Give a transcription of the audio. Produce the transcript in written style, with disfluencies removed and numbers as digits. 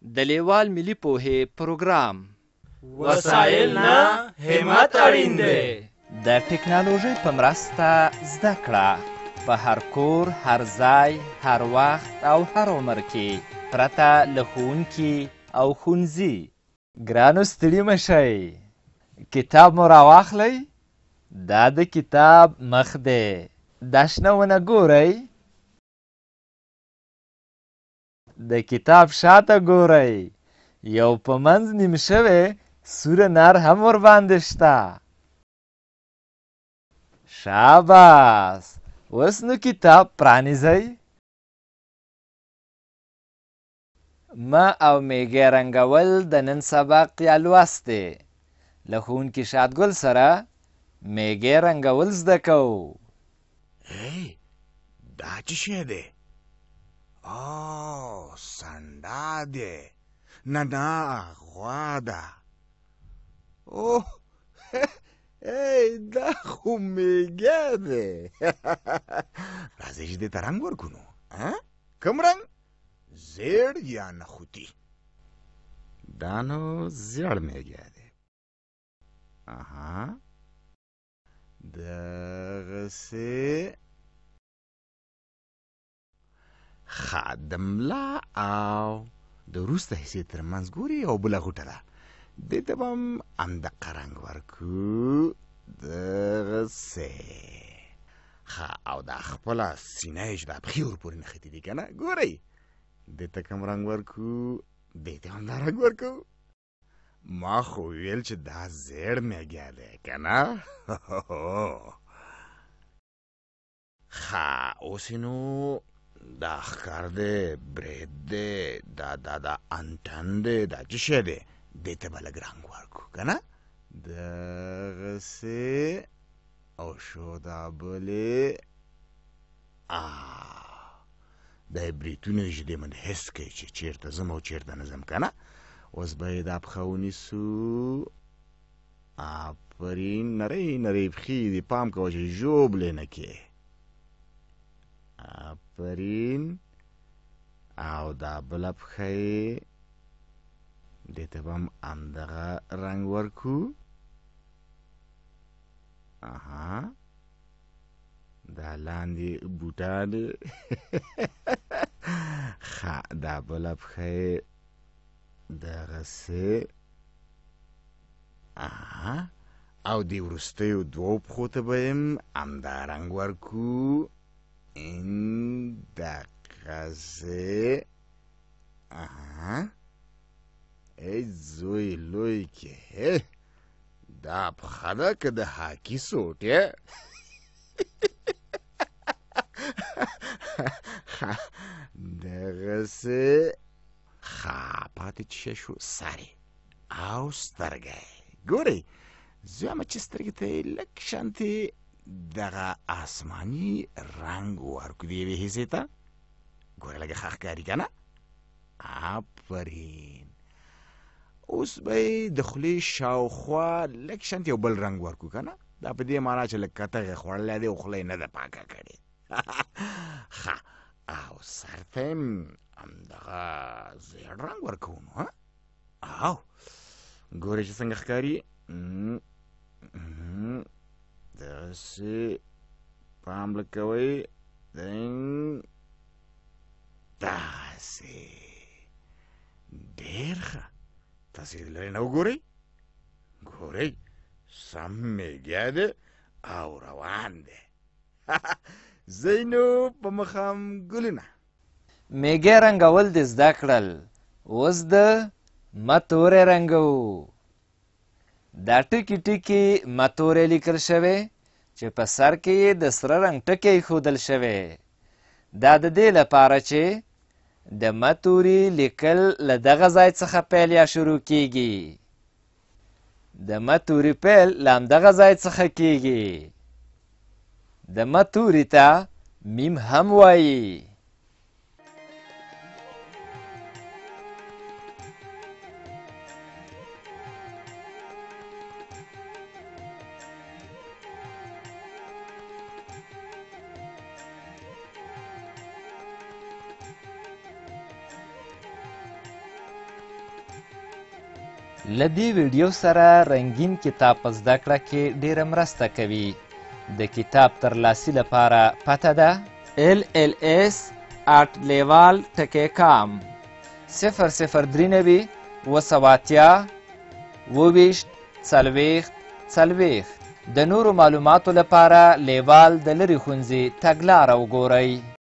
د لیوال ملي پوهې پروګرام وسایل نه همت اړین دی. د ټکنالوژۍ په مرسته زده کړه په هر کور، هر ځای، هر وخت او هر عمر کې پرته له ښوونکي او ښوونځي. ګرانو ستړي مه شئ، کتاب مو راواخلئ. دا د کتاب مخ دی. دا شنه ونه ګورئ، د کتاب شاته ګورئ. یو په منځ نیم شوی سور نر هم ورباندې شته. شاباس، اوس نو کتاب پرانیزئ. ما او میږی رنګول د نن سبق یا لوست دی. له ښوونکي شادګل سره میږی رنګول زده کوو. دا څه شی دی؟ سنډا دی. نه غوا ده. اوه دا خو میږی دی. راځئ چې دې ته رنګ ورکړو. کوم رنګ؟ زیړ یا نخودي؟ دا نو زیړ میږی دی. دغسې د ملا او د وروسته حصې تر منځ ګوري یو بله غوټه ده. دې ته به هم همدقه رنګ ورکړو. دغسې او دا خپله سینه یې چې دا پښې ورپورې نښتې دي که نه، ګورئ دې ته کوم رنګ ورکړو؟ دې ته هم دا رنګ ورکړو. ما خو ویل چې دا زیړ میږی دی که نه. اوس نو دا ښکار دی، برید دی، دا انټن دی، دا څه شی دی؟ دې ته به لږ رنګ ورکړو که نه. دغسې او شو دا بلې دا یې بریتونه چې دې باندې حس کوي چې چېرته ځم او چېرته نه ځم که نه. اوس به یې دا پښه ونیسو. آفرین، نری نری پښې دي، پام کوه چې ژوبلې نه کې. آفرین. او دا بله پښه یې دې ته به هم همدغه رنګ ورکړو. دا لاندې بوټان. دا بله پښه یې دغسې. او دې وروستیو دوو پښو ته به یې هم همدا رنګ ورکړو. دغسې. ای زوی لوی کې دا پښه ده که د هاکي سوټ یې؟ دغسې پاتې څه شو؟ سر او سترګی. ګورئ زه وایم چې سترګې ته یې لږ شانتې دغه آسماني رنګ ورکړو د یوې حصې ته. ګورئ لږه ښه ښکاري که نه؟ آفرین. اوس به یې د خولې شاوخوا لږ شانتې یو بل رنګ ورکړو که نه. دا په دې معنا چې لږ کتغ یې خوړلی دی او خوله یې نه ده پاکه کړې. ښه، او سر ته یې همدغه زیړ رنګ ورکوو نو. او ګورئ چې څنګه ښکاري. دغسې پام لږ کوئ. دغسې ډېر ښه. تاسې لرې نه وګورئ. ګورئ سم میږی دی او روان دی. ځئ نو په مخام ګلونه. میږی رنګول دې زده کړل، اوس د متورې رنګوو. دا ټکي ټکي متورې لیکل شوی چې په سر کې یې د سره رنګ ټکی ایښودل شوی. دا د دې لپاره چې د متورې لیکل له دغه ځای څخه پیل یا شروع کیږي. د متورې پیل له همدغه ځای څخه کیږي. د متورې ته میم هم وایي. له دې ویډیو سره رنګین کتاب په زده کړه کې ډیره مرسته کوي. د کتاب ترلاسي لپاره پته ده LLS@leval.com 003 280 24 40. د نورو معلوماتو لپاره لیوال د لرې ښوونځي تګلاره وګورئ.